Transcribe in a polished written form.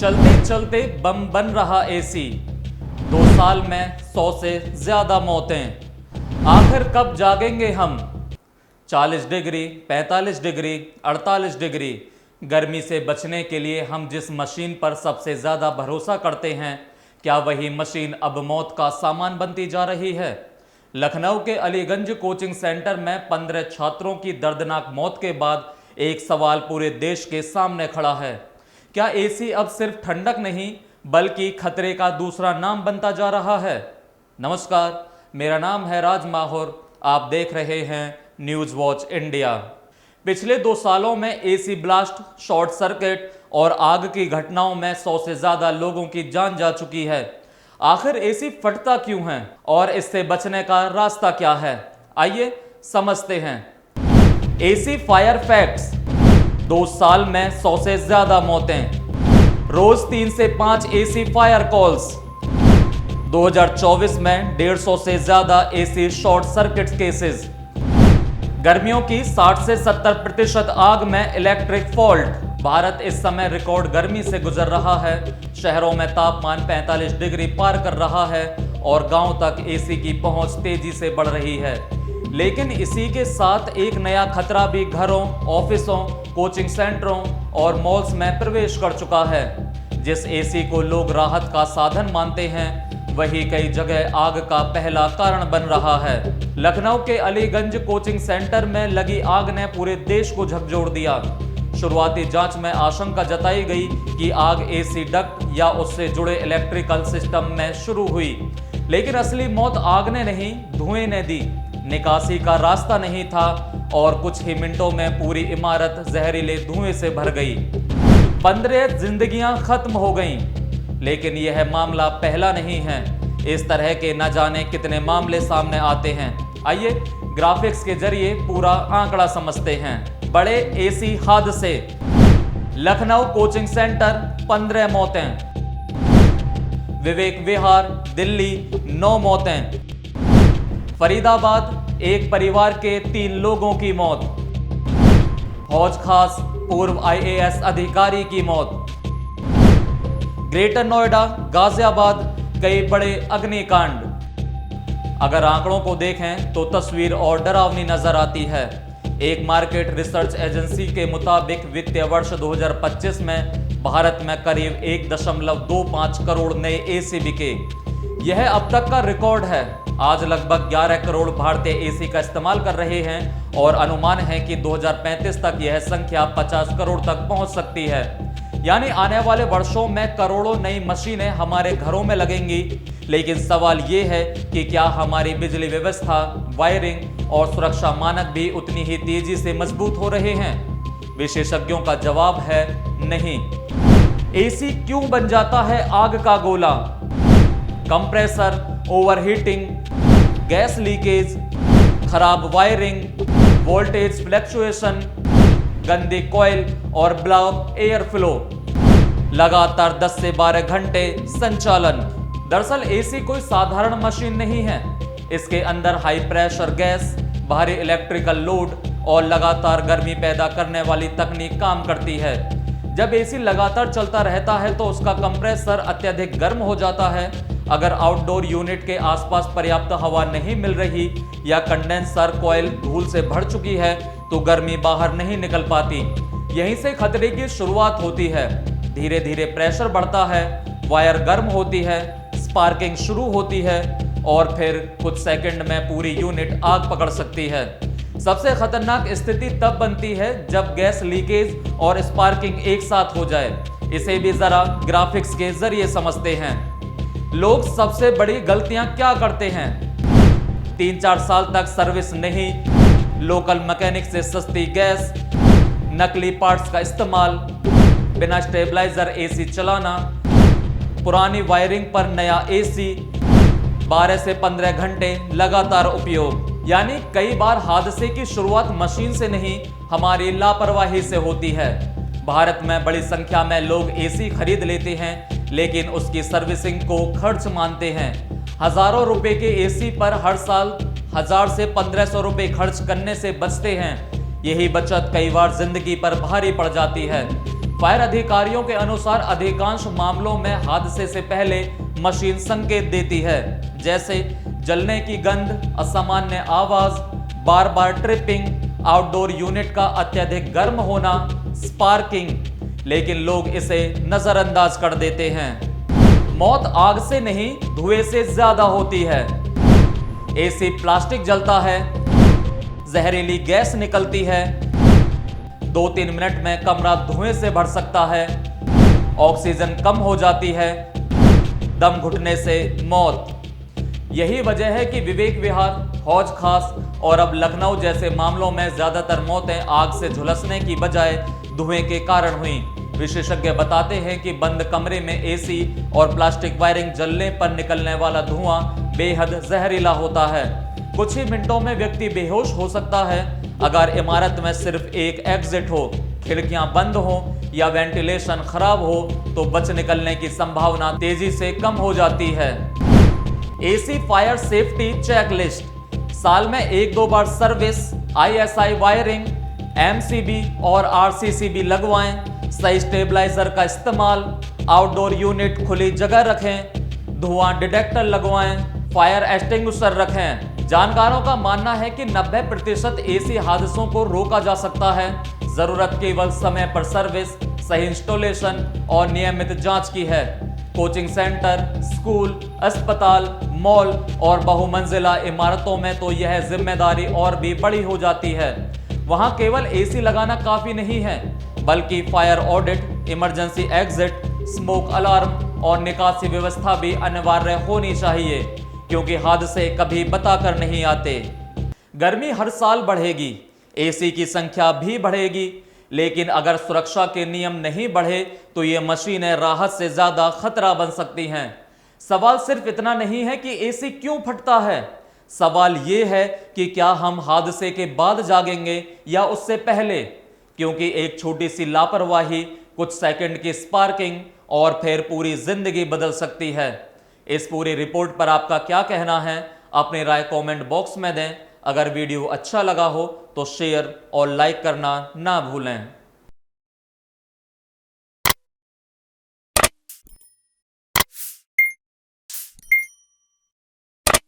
चलते चलते बम बन रहा एसी। 2 साल में 100 से ज्यादा मौतें। आखिर कब जागेंगे हम? 40 डिग्री, 45 डिग्री, 48 डिग्री गर्मी से बचने के लिए हम जिस मशीन पर सबसे ज्यादा भरोसा करते हैं, क्या वही मशीन अब मौत का सामान बनती जा रही है? लखनऊ के अलीगंज कोचिंग सेंटर में 15 छात्रों की दर्दनाक मौत के बाद एक सवाल पूरे देश के सामने खड़ा है। क्या एसी अब सिर्फ ठंडक नहीं बल्कि खतरे का दूसरा नाम बनता जा रहा है? नमस्कार, मेरा नाम है राज माहौर। आप देख रहे हैं न्यूज वॉच इंडिया। पिछले 2 सालों में एसी ब्लास्ट, शॉर्ट सर्किट और आग की घटनाओं में 100 से ज्यादा लोगों की जान जा चुकी है। आखिर एसी फटता क्यों है और इससे बचने का रास्ता क्या है? आइए समझते हैं। AC fire facts. 2 साल में 100 से ज्यादा मौतें। रोज 3 से 5 एसी फायर कॉल्स। 2024 में 150 से ज्यादा एसी शॉर्ट सर्किट केसेस। गर्मियों की 60 से 70% आग में इलेक्ट्रिक फॉल्ट। भारत इस समय रिकॉर्ड गर्मी से गुजर रहा है। शहरों में तापमान 45 डिग्री पार कर रहा है और गांव तक एसी की पहुंच तेजी से बढ़ रही है। लेकिन इसी के साथ एक नया खतरा भी घरों, ऑफिसों, कोचिंग सेंटरों और मॉल्स में प्रवेश कर चुका है। जिस एसी को लोग राहत का साधन मानते हैं, वही कई जगह आग का पहला कारण बन रहा है। लखनऊ के अलीगंज कोचिंग सेंटर में लगी आग ने पूरे देश को झकझोर दिया। शुरुआती जांच में आशंका जताई गई कि आग एसी डक्ट या उससे जुड़े इलेक्ट्रिकल सिस्टम में शुरू हुई, लेकिन असली मौत आग ने नहीं, धुएं ने दी। निकासी का रास्ता नहीं था और कुछ ही मिनटों में पूरी इमारत जहरीले धुएं से भर गई। 15 जिंदगियां खत्म हो गईं। लेकिन यह मामला पहला नहीं है। इस तरह के न जाने कितने मामले सामने आते हैं। आइए ग्राफिक्स के जरिए पूरा आंकड़ा समझते हैं। बड़े एसी हादसे। लखनऊ कोचिंग सेंटर 15 मौतें। विवेक विहार दिल्ली 9 मौतें। फरीदाबाद एक परिवार के 3 लोगों की मौत। हौज खास पूर्व IAS अधिकारी की मौत। ग्रेटर नोएडा, गाजियाबाद कई बड़े अग्निकांड। अगर आंकड़ों को देखें तो तस्वीर और डरावनी नजर आती है। एक मार्केट रिसर्च एजेंसी के मुताबिक वित्तीय वर्ष 2025 में भारत में करीब 1.25 करोड़ नए एसी बिके। यह अब तक का रिकॉर्ड है। आज लगभग 11 करोड़ भारतीय एसी का इस्तेमाल कर रहे हैं और अनुमान है कि 2035 तक यह संख्या 50 करोड़ तक पहुंच सकती है। यानी आने वाले वर्षों में करोड़ों नई मशीनें हमारे घरों में लगेंगी। लेकिन सवाल ये है कि क्या हमारी बिजली व्यवस्था, वायरिंग और सुरक्षा मानक भी उतनी ही तेजी से मजबूत हो रहे हैं? विशेषज्ञों का जवाब है नहीं। एसी क्यों बन जाता है आग का गोला? कंप्रेसर ओवरहीटिंग, गैस लीकेज, खराब वायरिंग, वोल्टेज फ्लक्चुएशन, गंदी कॉइल और ब्लॉक एयर फ्लो। लगातार 10 से 12 घंटे संचालन। दरअसल एसी कोई साधारण मशीन नहीं है। इसके अंदर हाई प्रेशर गैस, भारी इलेक्ट्रिकल लोड और लगातार गर्मी पैदा करने वाली तकनीक काम करती है। जब एसी लगातार चलता रहता है तो उसका कंप्रेसर अत्यधिक गर्म हो जाता है। अगर आउटडोर यूनिट के आसपास पर्याप्त हवा नहीं मिल रही या कंडेंसर कॉइल धूल से भर चुकी है तो गर्मी बाहर नहीं निकल पाती। यहीं से खतरे की शुरुआत होती है। धीरे धीरे प्रेशर बढ़ता है, वायर गर्म होती है, स्पार्किंग शुरू होती है और फिर कुछ सेकंड में पूरी यूनिट आग पकड़ सकती है। सबसे खतरनाक स्थिति तब बनती है जब गैस लीकेज और स्पार्किंग एक साथ हो जाए। इसे भी जरा ग्राफिक्स के जरिए समझते हैं। लोग सबसे बड़ी गलतियां क्या करते हैं? 3-4 साल तक सर्विस नहीं, लोकल मैकेनिक से सस्ती गैस, नकली पार्ट्स का इस्तेमाल, बिना स्टेबलाइजर एसी चलाना, पुरानी वायरिंग पर नया एसी, 12 से 15 घंटे लगातार उपयोग। यानी कई बार हादसे की शुरुआत मशीन से नहीं, हमारी लापरवाही से होती है। भारत में बड़ी संख्या में लोग एसी खरीद लेते हैं लेकिन उसकी सर्विसिंग को खर्च मानते हैं। हजारों रुपए के एसी पर हर साल 1000 से 1500 रुपए खर्च करने से बचते हैं। यही बचत कई बार जिंदगी पर भारी पड़ जाती है। फायर अधिकारियों के अनुसार अधिकांश मामलों में हादसे से पहले मशीन संकेत देती है, जैसे जलने की गंध, असामान्य आवाज, बार बार ट्रिपिंग, आउटडोर यूनिट का अत्यधिक गर्म होना, स्पार्किंग, लेकिन लोग इसे नजरअंदाज कर देते हैं। मौत आग से नहीं, धुएं से ज्यादा होती है। एसी प्लास्टिक जलता है, जहरीली गैस निकलती है, 2-3 मिनट में कमरा धुएं से भर सकता है, ऑक्सीजन कम हो जाती है, दम घुटने से मौत। यही वजह है कि विवेक विहार, हौज खास और अब लखनऊ जैसे मामलों में ज्यादातर मौतें आग से झुलसने की बजाय धुएं के कारण हुई। विशेषज्ञ बताते हैं कि बंद कमरे में एसी और प्लास्टिक वायरिंग जलने पर निकलने वाला धुआं बेहद जहरीला होता है। कुछ ही मिनटों में व्यक्ति बेहोश हो सकता है। अगर इमारत में सिर्फ एक एग्जिट हो, खिड़कियां बंद हो या वेंटिलेशन खराब हो तो बच निकलने की संभावना तेजी से कम हो जाती है। एसी फायर सेफ्टी चेकलिस्ट, साल में 1-2 बार सर्विस, ISI वायरिंग, MCB और RCCB लगवाएं, सही स्टेबलाइजर का इस्तेमाल, आउटडोर यूनिट खुली जगह रखें, धुआं डिटेक्टर लगवाएं, फायर एक्सटिंग्विशर रखें। जानकारों का मानना है कि 90% एसी हादसों को रोका जा सकता है। जरूरत केवल समय पर सर्विस, सही इंस्टॉलेशन और नियमित जांच की है। कोचिंग सेंटर, स्कूल, अस्पताल, मॉल और बहुमंजिला इमारतों में तो यह जिम्मेदारी और भी बड़ी हो जाती है। वहां केवल एसी लगाना काफी नहीं है, बल्कि fire audit, emergency exit, smoke alarm और निकासी व्यवस्था भी अनिवार्य होनी चाहिए, क्योंकि हादसे कभी बताकर नहीं आते। गर्मी हर साल बढ़ेगी, एसी की संख्या भी बढ़ेगी, लेकिन अगर सुरक्षा के नियम नहीं बढ़े तो ये मशीनें राहत से ज्यादा खतरा बन सकती हैं। सवाल सिर्फ इतना नहीं है कि एसी क्यों फटता है, सवाल ये है कि क्या हम हादसे के बाद जागेंगे या उससे पहले, क्योंकि एक छोटी सी लापरवाही, कुछ सेकंड की स्पार्किंग और फिर पूरी जिंदगी बदल सकती है। इस पूरी रिपोर्ट पर आपका क्या कहना है, अपनी राय कमेंट बॉक्स में दें। अगर वीडियो अच्छा लगा हो तो शेयर और लाइक करना ना भूलें।